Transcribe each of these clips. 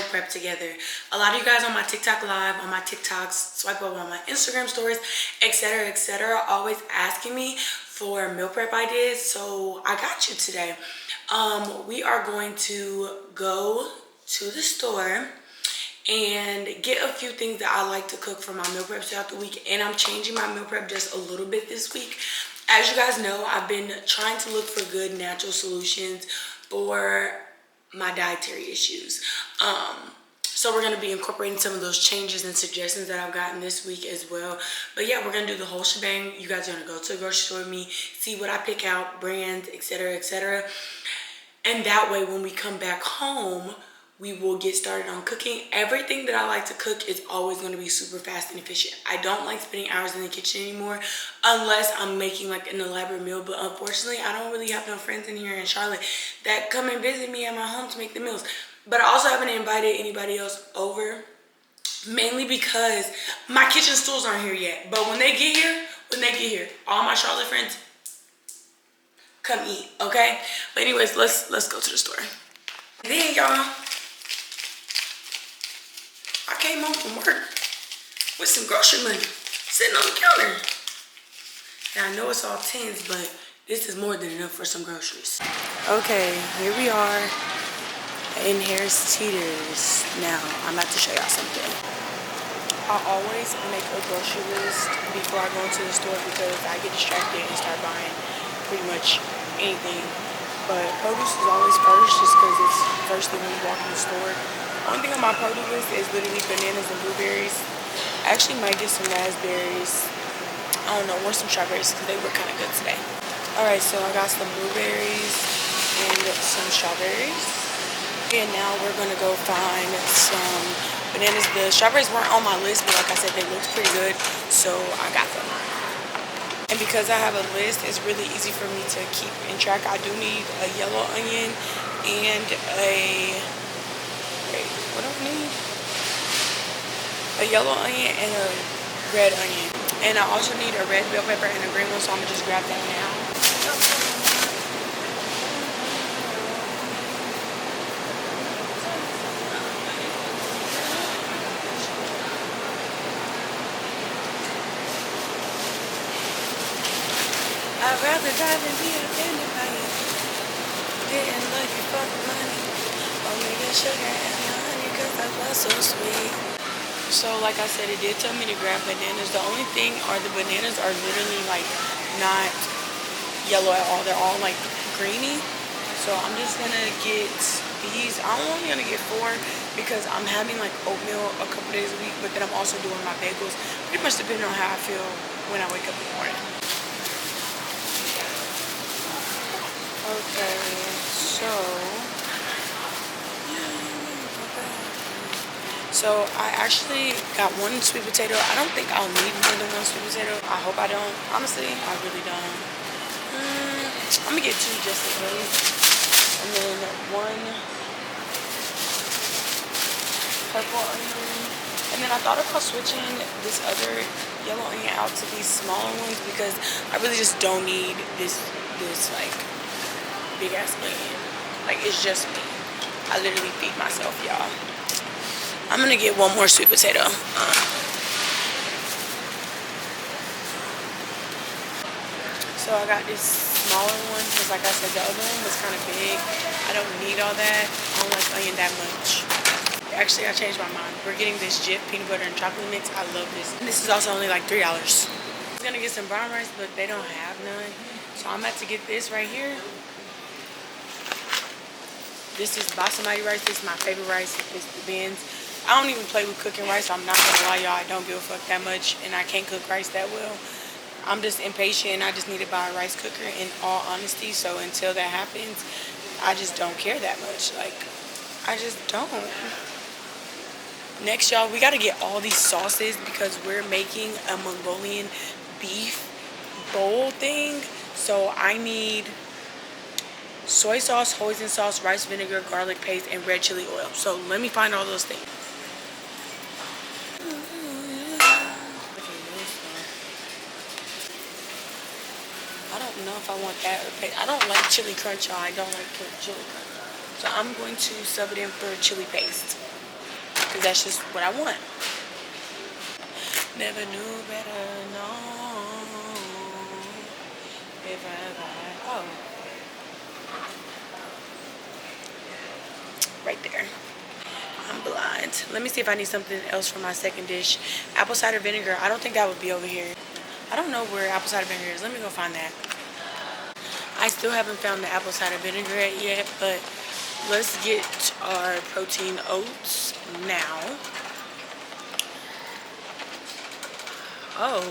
meal prep together. A lot of you guys on my TikTok live, on my TikToks, swipe up on my Instagram stories, etc., always asking me for meal prep ideas. So I got you today. We are going to go to the store and get a few things that I like to cook for my meal prep throughout the week. And I'm changing my meal prep just a little bit this week. As you guys know, I've been trying to look for good natural solutions for my dietary issues. So we're going to be incorporating some of those changes and suggestions that I've gotten this week as well. But yeah, we're going to do the whole shebang. You guys are going to go to the grocery store with me, see what I pick out, brands, etc. And that way, when we come back home, we will get started on cooking. Everything that I like to cook is always going to be super fast and efficient. I don't like spending hours in the kitchen anymore unless I'm making like an elaborate meal. But unfortunately, I don't really have no friends in here in Charlotte that come and visit me at my home to make the meals. But I also haven't invited anybody else over, mainly because my kitchen stools aren't here yet. But when they get here, all my Charlotte friends, come eat, okay? But anyways, let's go to the store. And then y'all, I came home from work with some grocery money sitting on the counter. And I know it's all tens, but this is more than enough for some groceries. Okay, here we are in Harris Teeter's. Now, I'm about to show y'all something. I always make a grocery list before I go into the store because I get distracted and start buying pretty much anything. But produce is always first just because it's first thing when you walk in the store. Only thing on my produce list is literally bananas and blueberries. I actually might get some raspberries. I don't know, or some strawberries because they were kind of good today. Alright, so I got some blueberries and some strawberries. And now we're going to go find some bananas. The strawberries weren't on my list, but like I said, they looked pretty good, so I got them. And because I have a list, it's really easy for me to keep in track. I do need a yellow onion and a... Wait, what do I need? A yellow onion and a red onion. And I also need a red bell pepper and a green one, so I'm going to just grab that now. I'd rather drive and be offended by you. Getting lucky for the money. Omega sugar and honey, cause that was so sweet. So like I said, it did tell me to grab bananas. The only thing are the bananas are literally like not yellow at all. They're all like greeny. So I'm just gonna get these. I'm only gonna get 4 because I'm having like oatmeal a couple days a week, but then I'm also doing my bagels. Pretty much depending on how I feel when I wake up in the morning. Okay, so I actually got 1 sweet potato. I don't think I'll need more than 1 sweet potato. I hope I don't. Honestly, I really don't. I'm gonna get 2 just in case. And then 1 purple onion. And then I thought about switching this other yellow onion out to these smaller ones because I really just don't need this like big ass onion. Like, it's just me. I literally feed myself, y'all. I'm gonna get 1 more sweet potato. So I got this smaller one because like I said, the other one was kind of big. I don't need all that. I don't like onion that much. Actually, I changed my mind. We're getting this Jif peanut butter and chocolate mix. I love this. And this is also only like $3. I was gonna get some brown rice, but they don't have none. So I'm about to get this right here. This is basmati rice. This is my favorite rice. It's the Ben's. I don't even play with cooking rice. I'm not gonna lie, y'all. I don't give a fuck that much, and I can't cook rice that well. I'm just impatient, and I just need to buy a rice cooker, in all honesty. So until that happens, I just don't care that much. Like, I just don't. Next, y'all, we gotta get all these sauces because we're making a Mongolian beef bowl thing. So I need soy sauce, hoisin sauce, rice vinegar, garlic paste, and red chili oil. So let me find all those things. I don't know if I want that or paste. I don't like chili crunch, y'all. I don't like chili crunch. So I'm going to sub it in for chili paste. because that's just what I want. Never knew better, no. If I got, oh, right there. I'm blind. Let me see if I need something else for my second dish. Apple cider vinegar. I don't think that would be over here. I don't know where apple cider vinegar is. Let me go find that. I still haven't found the apple cider vinaigrette yet, but let's get our protein oats now. Oh,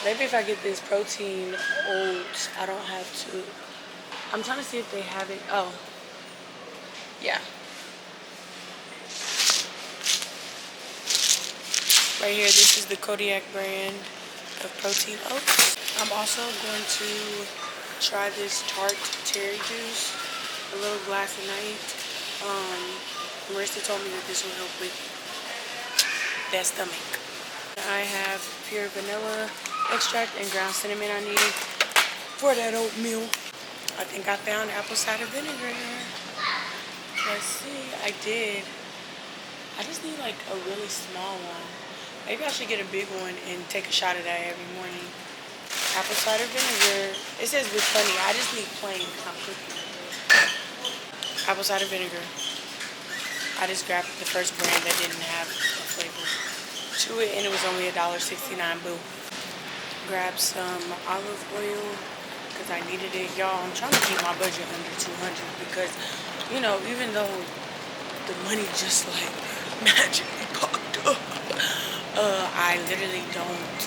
maybe if I get this protein oats, I don't have to. I'm trying to see if they have it. Oh, yeah. Right here, this is the Kodiak brand of protein oats. I'm also going to try this tart cherry juice, a little glass a night. Marissa told me that this will help with that stomach. I have pure vanilla extract and ground cinnamon I need for that oatmeal. I think I found apple cider vinegar. Let's see, I did. I just need like a really small one. Maybe I should get a big one and take a shot of that every morning. Apple cider vinegar. It says with honey. I just need plain because I'm cooking. Apple cider vinegar. I just grabbed the first brand that didn't have a flavor to it, and it was only $1.69. Boo. Grab some olive oil because I needed it. Y'all, I'm trying to keep my budget under 200 because, you know, even though the money just like magically popped up, I literally don't,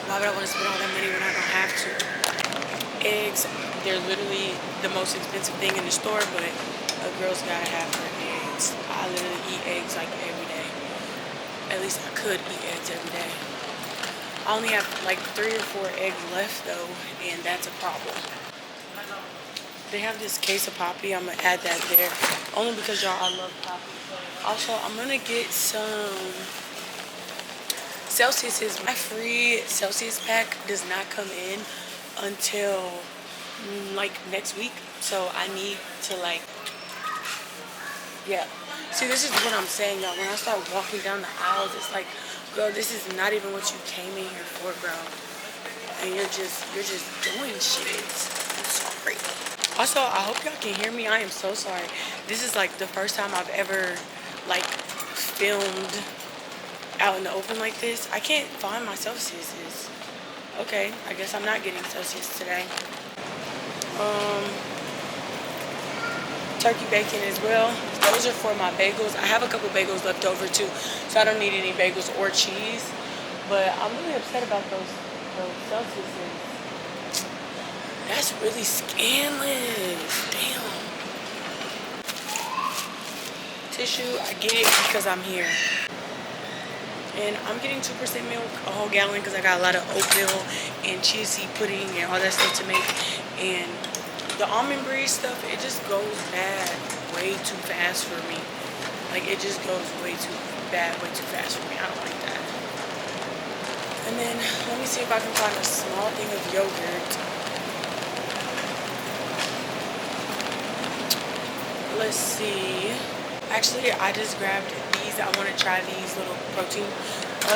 why would I want to spend all that money when I don't have to? Eggs, they're literally the most expensive thing in the store, but a girl's gotta have her eggs. I literally eat eggs like every day. At least I could eat eggs every day. I only have like 3 or 4 eggs left though, and that's a problem. They have this case of Poppy. I'm gonna add that there, only because y'all, I love Poppy. Also, I'm gonna get some Celsius's. My free Celsius pack does not come in until like next week, so I need to like, yeah. See, this is what I'm saying, y'all. When I start walking down the aisles, it's like, girl, this is not even what you came in here for, girl. And you're just doing shit. I'm sorry. Also, I hope y'all can hear me. I am so sorry. This is like the first time I've ever like filmed out in the open like this. I can't find my Celsius's. Okay, I guess I'm not getting Celsius today. Turkey bacon as well. Those are for my bagels. I have a couple bagels left over too, so I don't need any bagels or cheese. But I'm really upset about those Celsius's. That's really scandalous. Damn. Tissue, I get it because I'm here. And I'm getting 2% milk, a whole gallon, because I got a lot of oatmeal and chia seed pudding and all that stuff to make. And the almond brie stuff, it just goes bad way too fast for me. Like, it just goes way too bad, way too fast for me. I don't like that. And then, let me see if I can find a small thing of yogurt. Let's see. Actually, I just grabbed these. I want to try these little protein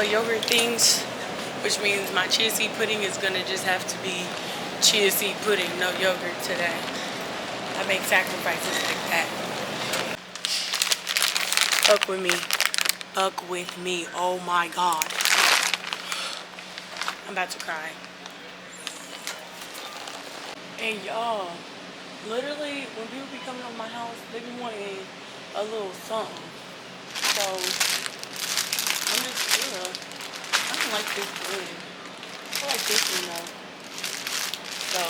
yogurt things, which means my chia seed pudding is going to just have to be chia seed pudding, no yogurt today. I make sacrifices like that. Fuck with me. Fuck with me. Oh my God. I'm about to cry. And y'all, literally, when people be coming to my house, they be wanting a little something. So, I'm just, I don't like this one. I like this one though. So,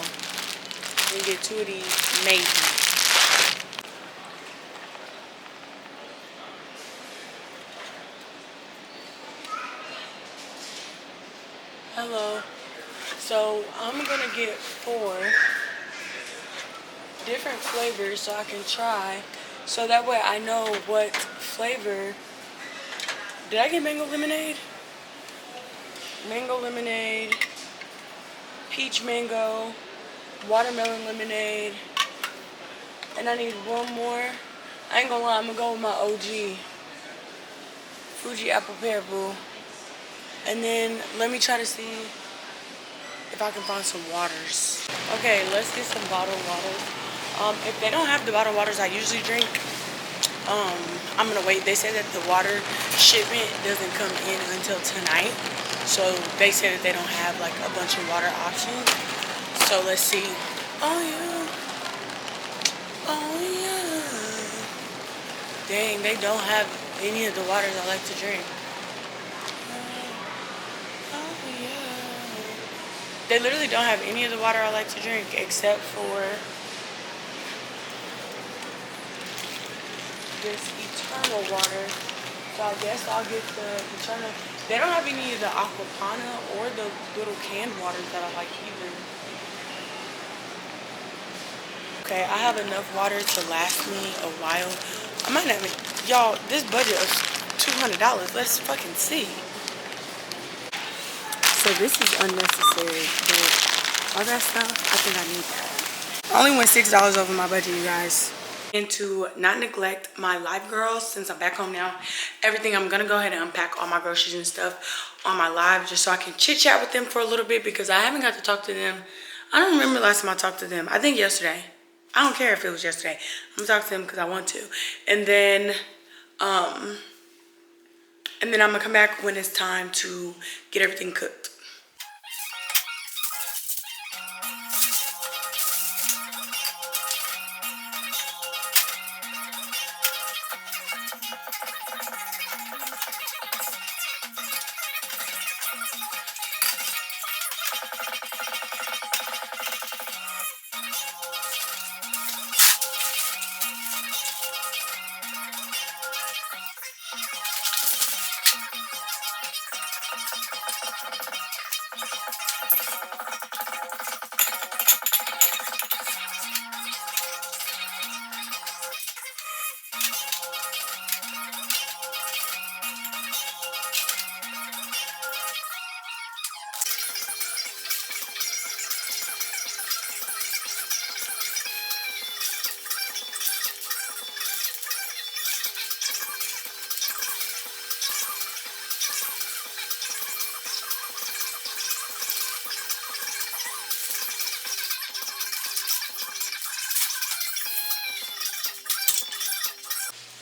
we can get 2 of these, maybe. Hello. So, I'm gonna get 4 different flavors so I can try. So that way I know what flavor. Did I get mango lemonade? Mango lemonade, peach mango, watermelon lemonade, And I need one more. I ain't gonna lie, I'm gonna go with my OG. Fuji Apple Pear Boo. And then let me try to see if I can find some waters. Okay, let's get some bottled waters. If they don't have the bottled waters I usually drink, I'm gonna wait. They say that the water shipment doesn't come in until tonight. So they say that they don't have like a bunch of water options. So let's see. Oh yeah. Oh yeah. Dang, they don't have any of the waters I like to drink. Oh yeah. They literally don't have any of the water I like to drink except for this Eternal water. So I guess I'll get the Eternal. They don't have any of the Aquapana or the little canned waters that I like either. Okay, I have enough water to last me a while. I might not, y'all, this budget of $200. Let's fucking see. So this is unnecessary, but all that stuff, I think I need that. I only went $6 over my budget, you guys. And to not neglect my live girls, since I'm back home now, everything, I'm gonna go ahead and unpack all my groceries and stuff on my live just so I can chit chat with them for a little bit because I haven't got to talk to them. I don't remember the last time I talked to them. I think yesterday. I don't care if it was yesterday. I'm gonna talk to them because I want to. And then I'm gonna come back when it's time to get everything cooked.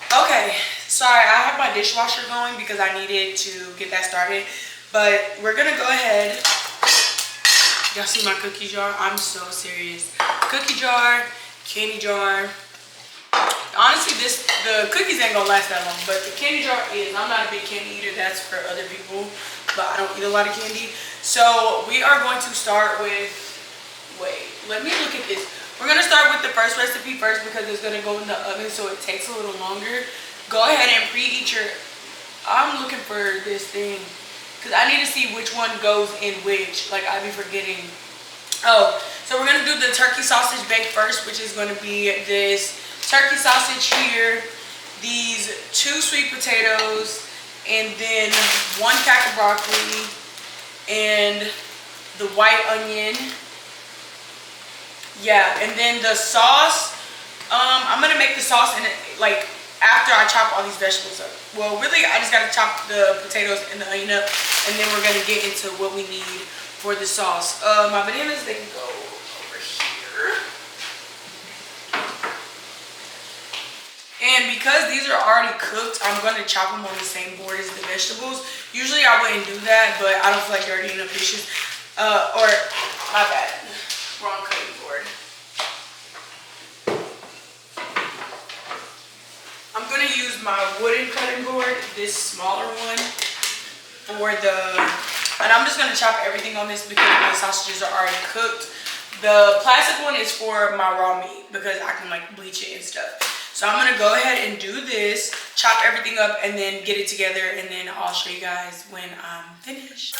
Okay, sorry, I have my dishwasher going because I needed to get that started. But we're gonna go ahead. Y'all see my cookie jar? I'm so serious. Cookie jar, candy jar. Honestly, the cookies ain't gonna last that long, but the candy jar is. I'm not a big candy eater, that's for other people, but I don't eat a lot of candy. So we are going to start with, wait, let me look at this. We're gonna start with the first recipe first because it's gonna go in the oven, so it takes a little longer. Go ahead and preheat your, I'm looking for this thing because I need to see which one goes in which, like I be forgetting. Oh, so we're gonna do the turkey sausage bake first, which is gonna be this turkey sausage here, these 2 sweet potatoes, and then 1 pack of broccoli, and the white onion. Yeah, and then the sauce, I'm gonna make the sauce in it, like after I chop all these vegetables up. Well, really, I just gotta chop the potatoes and the onion up, and then we're gonna get into what we need for the sauce. My bananas, they can go over here. And because these are already cooked, I'm gonna chop them on the same board as the vegetables. Usually I wouldn't do that, but I don't feel like dirtying up dishes. Or, my bad, wrong cutting board. I'm gonna use my wooden cutting board, this smaller one, for the, and I'm just gonna chop everything on this because my sausages are already cooked. The plastic one is for my raw meat because I can like bleach it and stuff. So I'm gonna go ahead and do this, chop everything up, and then get it together, and then I'll show you guys when I'm finished.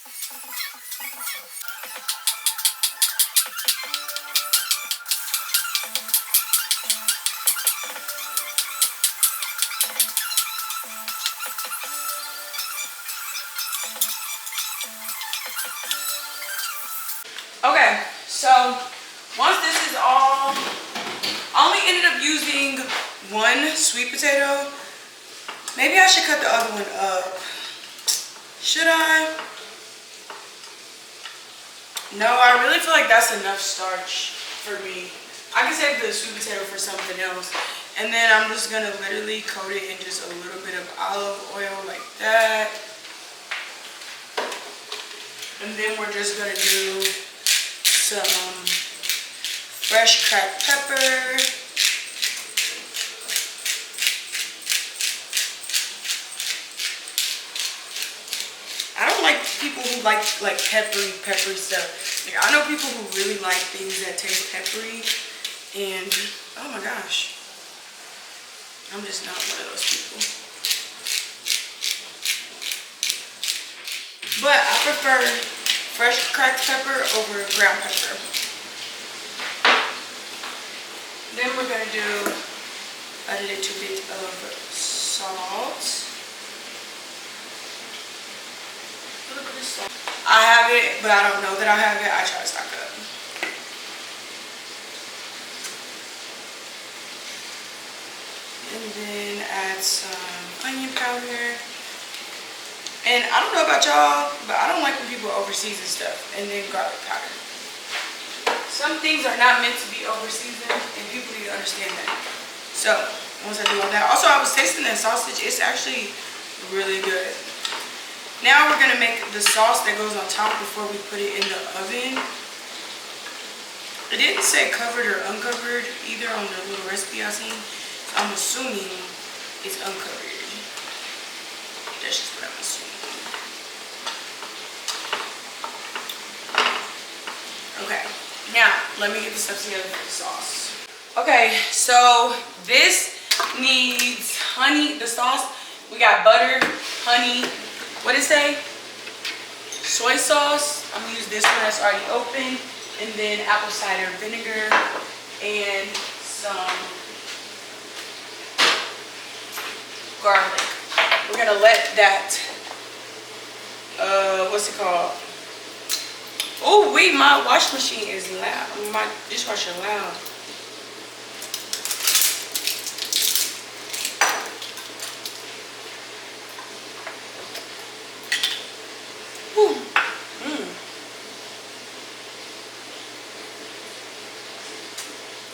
Okay, so once this is all, I only ended up using one sweet potato. Maybe I should cut the other one up. Should I? No, I really feel like that's enough starch for me. I can save the sweet potato for something else. And then I'm just gonna literally coat it in just a little bit of olive oil like that. And then we're just gonna do some fresh cracked pepper. I don't like people who like peppery stuff. Like, I know people who really like things that taste peppery, and oh my gosh, I'm just not one of those people. But I prefer fresh cracked pepper over ground pepper. Then we're gonna do a little bit of salt. I have it, but I don't know that I have it. I try to stock up. And then add some onion powder. And I don't know about y'all, but I don't like when people overseason stuff. And then garlic powder. Some things are not meant to be overseasoned, and people need to understand that. So, once I do all that. Also, I was tasting that sausage. It's actually really good. Now we're gonna make the sauce that goes on top before we put it in the oven. It didn't say covered or uncovered either on the little recipe I seen. So I'm assuming it's uncovered. That's just what I'm assuming. Okay, now let me get the stuff together for the sauce. Okay, so this needs honey, the sauce. We got butter, honey, what did it say? Soy sauce. I'm gonna use this one that's already open, and then apple cider vinegar and some garlic. We're gonna let that, what's it called? Oh wait, my wash machine is loud. My dishwasher loud.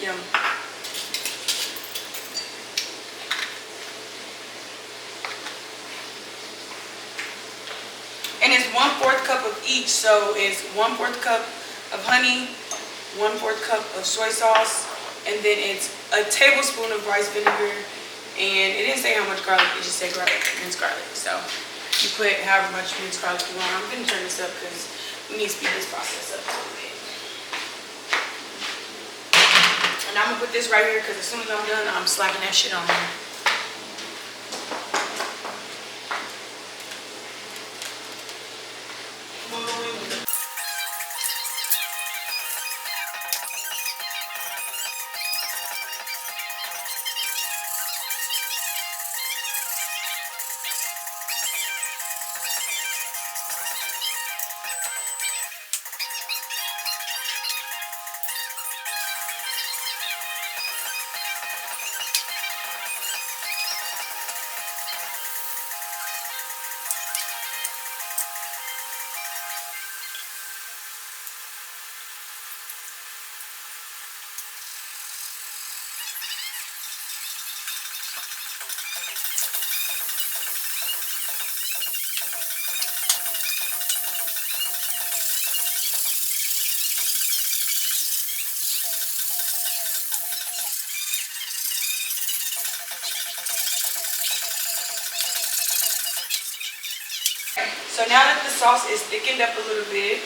Yum. And it's 1/4 cup of each, so it's 1/4 cup of honey, 1/4 cup of soy sauce, and then it's a tablespoon of rice vinegar. And it didn't say how much garlic, it just said garlic, minced garlic. So you put however much minced garlic you want. I'm gonna turn this up because we need to speed this process up a little bit. And I'm gonna put this right here because as soon as I'm done, I'm slapping that shit on there. So now that the sauce is thickened up a little bit,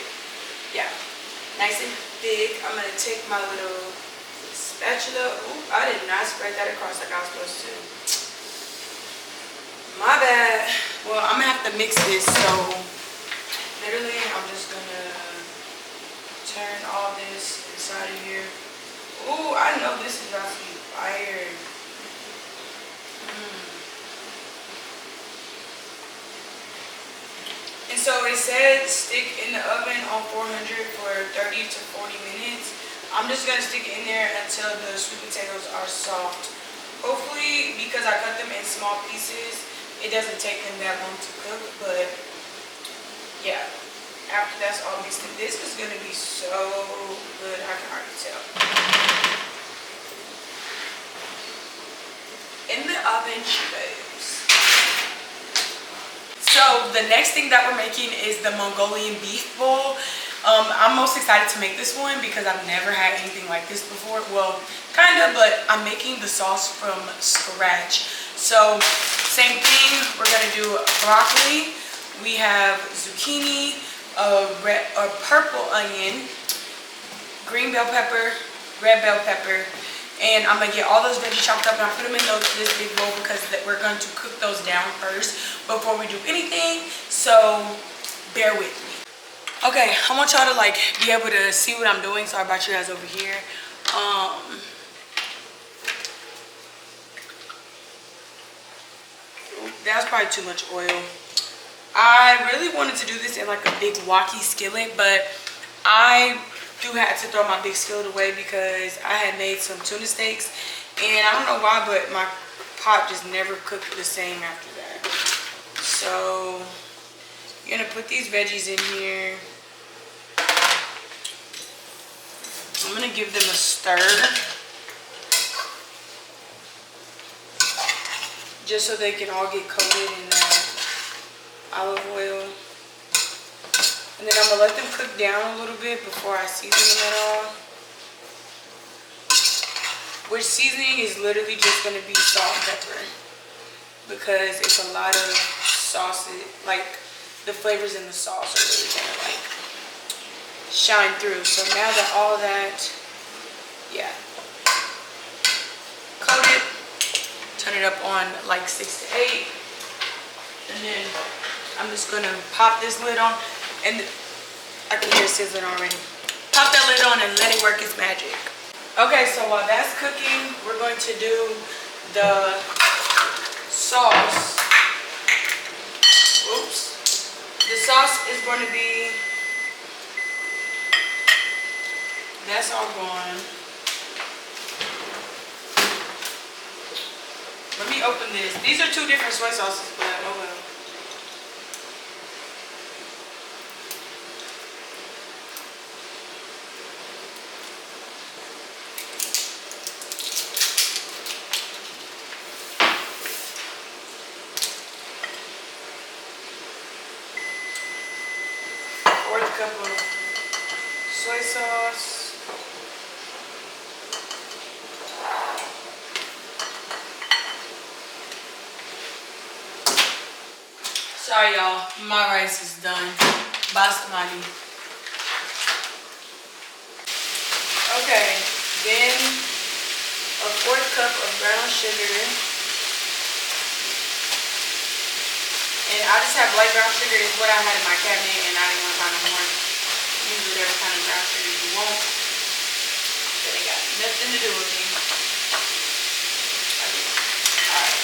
yeah, nice and thick, I'm gonna take my little spatula. Ooh, I did not spread that across like I was supposed to. My bad. Well, I'm gonna have to mix this, so literally inside of here. Ooh, I know this is about to be fire. And so it said stick in the oven on 400 for 30 to 40 minutes. I'm just gonna stick it in there until the sweet potatoes are soft. Hopefully, because I cut them in small pieces, it doesn't take them that long to cook, but yeah. After that's all mixed in, this is gonna be so good, I can already tell. In the oven she goes. So the next thing that we're making is the Mongolian beef bowl. I'm most excited to make this one because I've never had anything like this before. Well, kind of, but I'm making the sauce from scratch. So same thing, we're gonna do broccoli. We have zucchini, a purple onion, green bell pepper, red bell pepper, and I'm gonna get all those veggies chopped up and I put them in this big bowl because we're going to cook those down first before we do anything. So bear with me. Okay, I want y'all to like be able to see what I'm doing. So I brought you guys over here. That's probably too much oil. I really wanted to do this in like a big walkie skillet, but I do have to throw my big skillet away because I had made some tuna steaks and I don't know why, but my pot just never cooked the same after that. So you're gonna put these veggies in here. I'm gonna give them a stir just so they can all get coated in that olive oil. And then I'm gonna let them cook down a little bit before I season them at all. Which seasoning is literally just gonna be salt and pepper because it's a lot of sauce, like the flavors in the sauce are really gonna like shine through. So now that all that, yeah, coat it, turn it up on like 6 to 8, and then I'm just gonna pop this lid on, and I can hear it sizzling already. Pop that lid on and let it work its magic. Okay, so while that's cooking, we're going to do the sauce. Oops. The sauce is going to be, that's all gone. Let me open this. These are 2 different soy sauces, but oh well. Cup of soy sauce. Sorry y'all, my rice is done. Basmati. Okay, then a 1/4 cup of brown sugar. And I just have light brown sugar is what I had in my cabinet and I didn't want to buy no more. Use whatever kind of brown sugar you want. That ain't got nothing to do with me. Alright.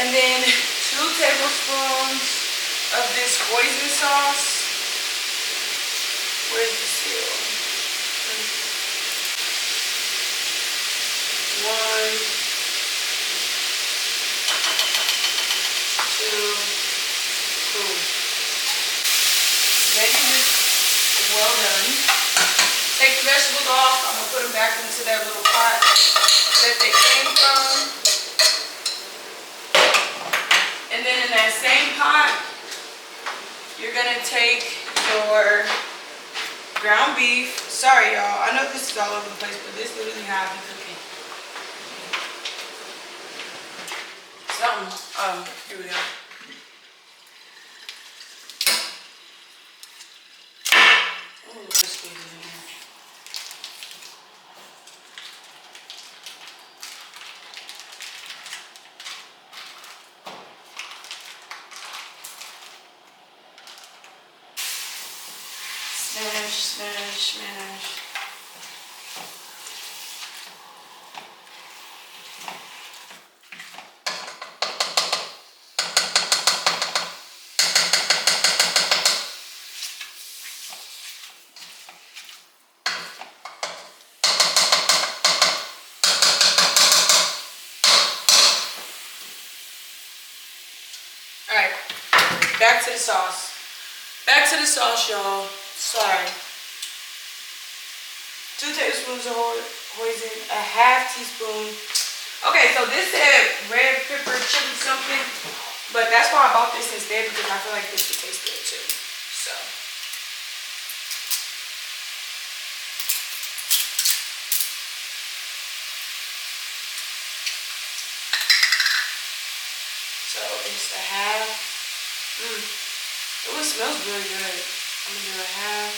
And then 2 tablespoons of this hoisin sauce. Where's the seal? 1, 2, cool. Making this well done. Take the vegetables off. I'm gonna put them back into that little pot that they came from. And then in that same pot, you're gonna take your ground beef. Sorry y'all, I know this is all over the place, but this literally how I be cooking. Something. Here we go. Ooh, let's get it in here. Smash, smash, smash. Alright, back to the sauce. Back to the sauce, y'all. Sorry. 2 tablespoons of hoisin, a half teaspoon. Okay, so this said red pepper chili something, but that's why I bought this instead because I feel like this would taste good too. So it's a half. Oh, it smells really good. I'm gonna do a half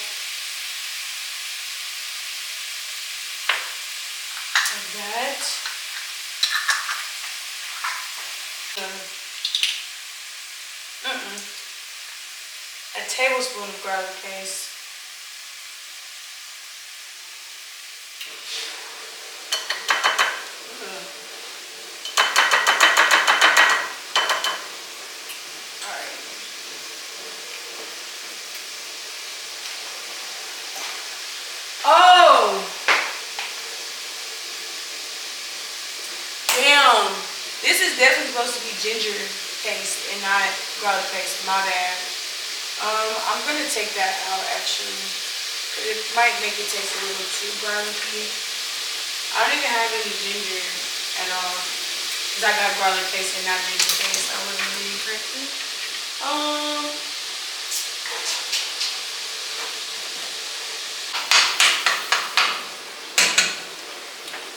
of that. A tablespoon of garlic paste. Oh! Damn. This is definitely supposed to be ginger paste and not garlic paste. My bad. I'm gonna take that out actually. It might make it taste a little too garlicky. I don't even have any ginger at all. Because I got garlic paste and not ginger paste. I wasn't reading correctly.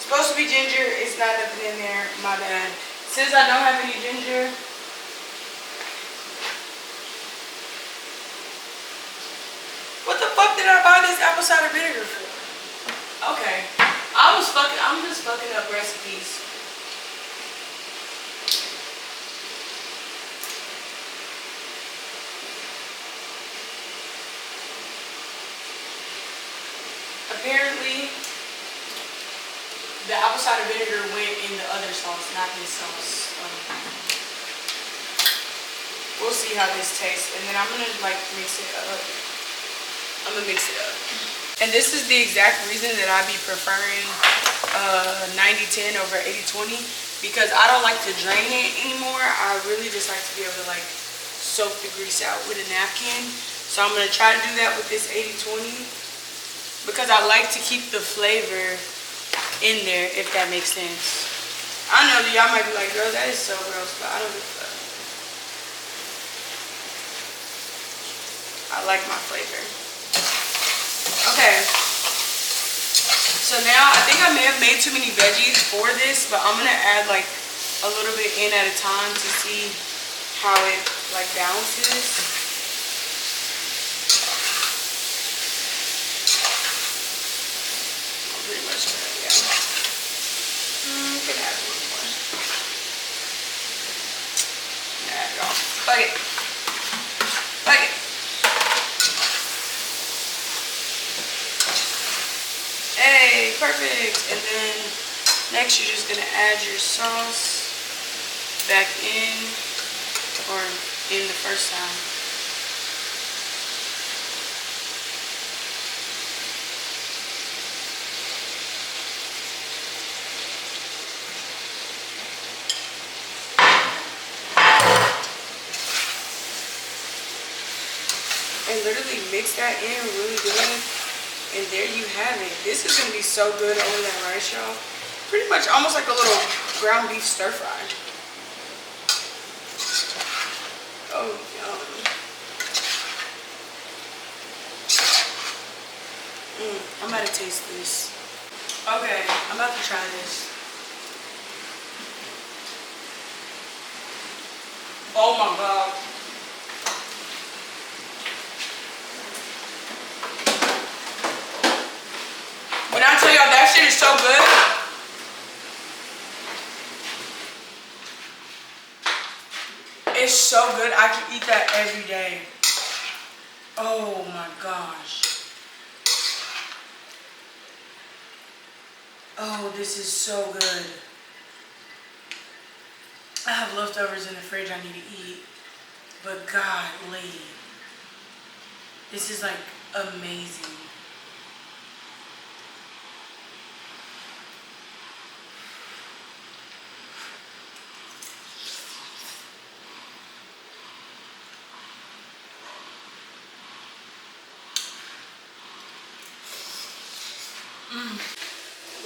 Supposed to be ginger, it's not nothing in there, my bad. Since I don't have any ginger, what the fuck did I buy this apple cider vinegar for? Okay, I'm just fucking up recipes. Apparently, the apple cider vinegar went in the other sauce, not this sauce. We'll see how this tastes, and then I'm gonna like mix it up. And this is the exact reason that I be preferring 90-10 over 80-20, because I don't like to drain it anymore. I really just like to be able to like soak the grease out with a napkin. So I'm gonna try to do that with this 80-20 because I like to keep the flavor in there, if that makes sense. I know that y'all might be like, girl, that is so gross, but I don't give a fuck. I like my flavor. Okay. So now I think I may have made too many veggies for this, but I'm gonna add like a little bit in at a time to see how it like balances. Pretty much good, yeah. You can add a little more. Add it all. Fuck it. Fuck it. Hey, perfect. And then next you're just gonna add your sauce back in, or in the first time. And literally mix that in really good, and there you have it. This is gonna be so good over that rice, y'all. Pretty much almost like a little ground beef stir fry. Oh, yum. I'm about to taste this. Okay, I'm about to try this. Oh my god. When I tell y'all that shit is so good. It's so good. I can eat that every day. Oh my gosh. Oh, this is so good. I have leftovers in the fridge I need to eat. But golly, this is like amazing.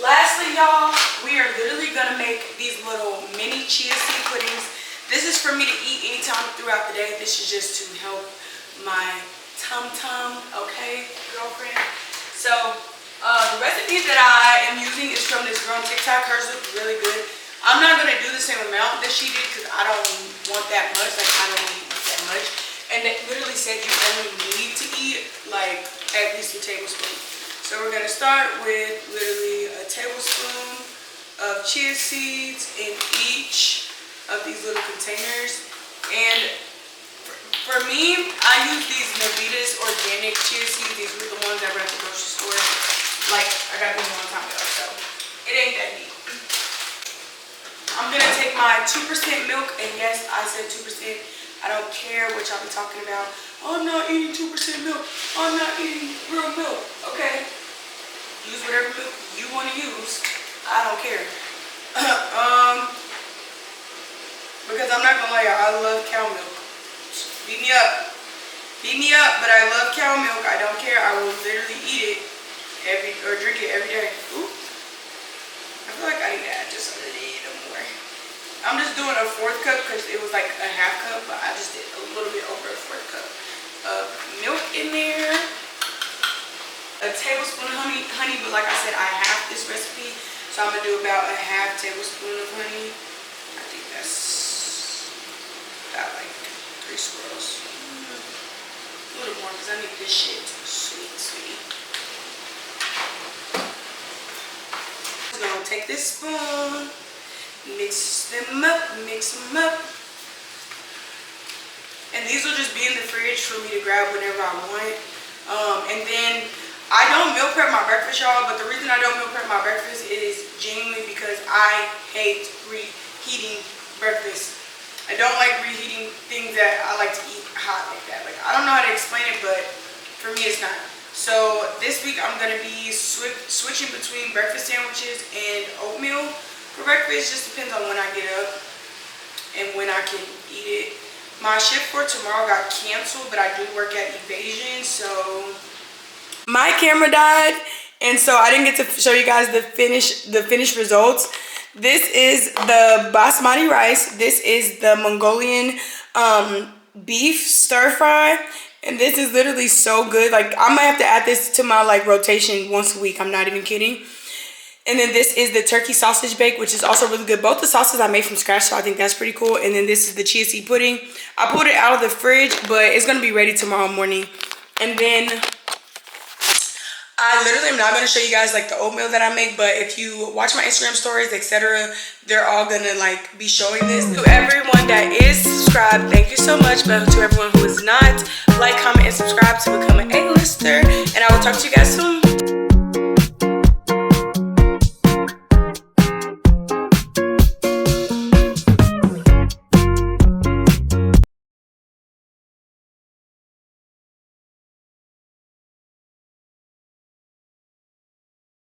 Lastly, y'all, we are literally gonna make these little mini chia seed puddings. This is for me to eat anytime throughout the day. This is just to help my tum-tum, okay, girlfriend? So, the recipe that I am using is from this girl on TikTok. Hers look really good. I'm not gonna do the same amount that she did because I don't want that much. Like, I don't eat that much. And it literally said you only need to eat like at least a tablespoon. So we're gonna start with literally a tablespoon of chia seeds in each of these little containers. And for me, I use these Navitas organic chia seeds. These were the ones I read at the grocery store. Like, I got these a long time ago, so it ain't that deep. I'm gonna take my 2% milk, and yes, I said 2%. I don't care what y'all be talking about. Oh, I'm not eating 2% milk. I'm not eating real milk. Okay. Use whatever milk you want to use. I don't care. Because I'm not gonna lie, y'all, I love cow milk. Beat me up. Beat me up, but I love cow milk. I don't care. I will literally eat it drink it every day. Ooh. I feel like I need to add just a little more. I'm just doing a 4th cup because it was like a half cup, but I just did a little bit over a 4th cup of milk in there. A tablespoon of honey, but like I said, I have this recipe, so I'm gonna do about a half tablespoon of honey. I think that's about like 3 swirls. A little more because I need this shit sweet, sweet. I'm gonna take this spoon, mix them up, and these will just be in the fridge for me to grab whenever I want. And then I don't meal prep my breakfast, y'all, but the reason I don't meal prep my breakfast is genuinely because I hate reheating breakfast. I don't like reheating things that I like to eat hot like that. Like, I don't know how to explain it, but for me it's not. So this week I'm gonna be switching between breakfast sandwiches and oatmeal for breakfast. Just depends on when I get up and when I can eat it. My shift for tomorrow got canceled, but I do work at Evasion, so my camera died, and so I didn't get to show you guys the finished results. This is the basmati rice. This is the Mongolian beef stir fry, and this is literally so good. Like, I might have to add this to my like rotation once a week. I'm not even kidding. And then this is the turkey sausage bake, which is also really good. Both the sauces I made from scratch, so I think that's pretty cool. And then this is the chia seed pudding. I pulled it out of the fridge, but it's gonna be ready tomorrow morning. And then I literally am not going to show you guys like the oatmeal that I make, but if you watch my Instagram stories, etc., they're all going to like be showing this. To everyone that is subscribed, thank you so much. But to everyone who is not, like, comment, and subscribe to become an A-lister. And I will talk to you guys soon.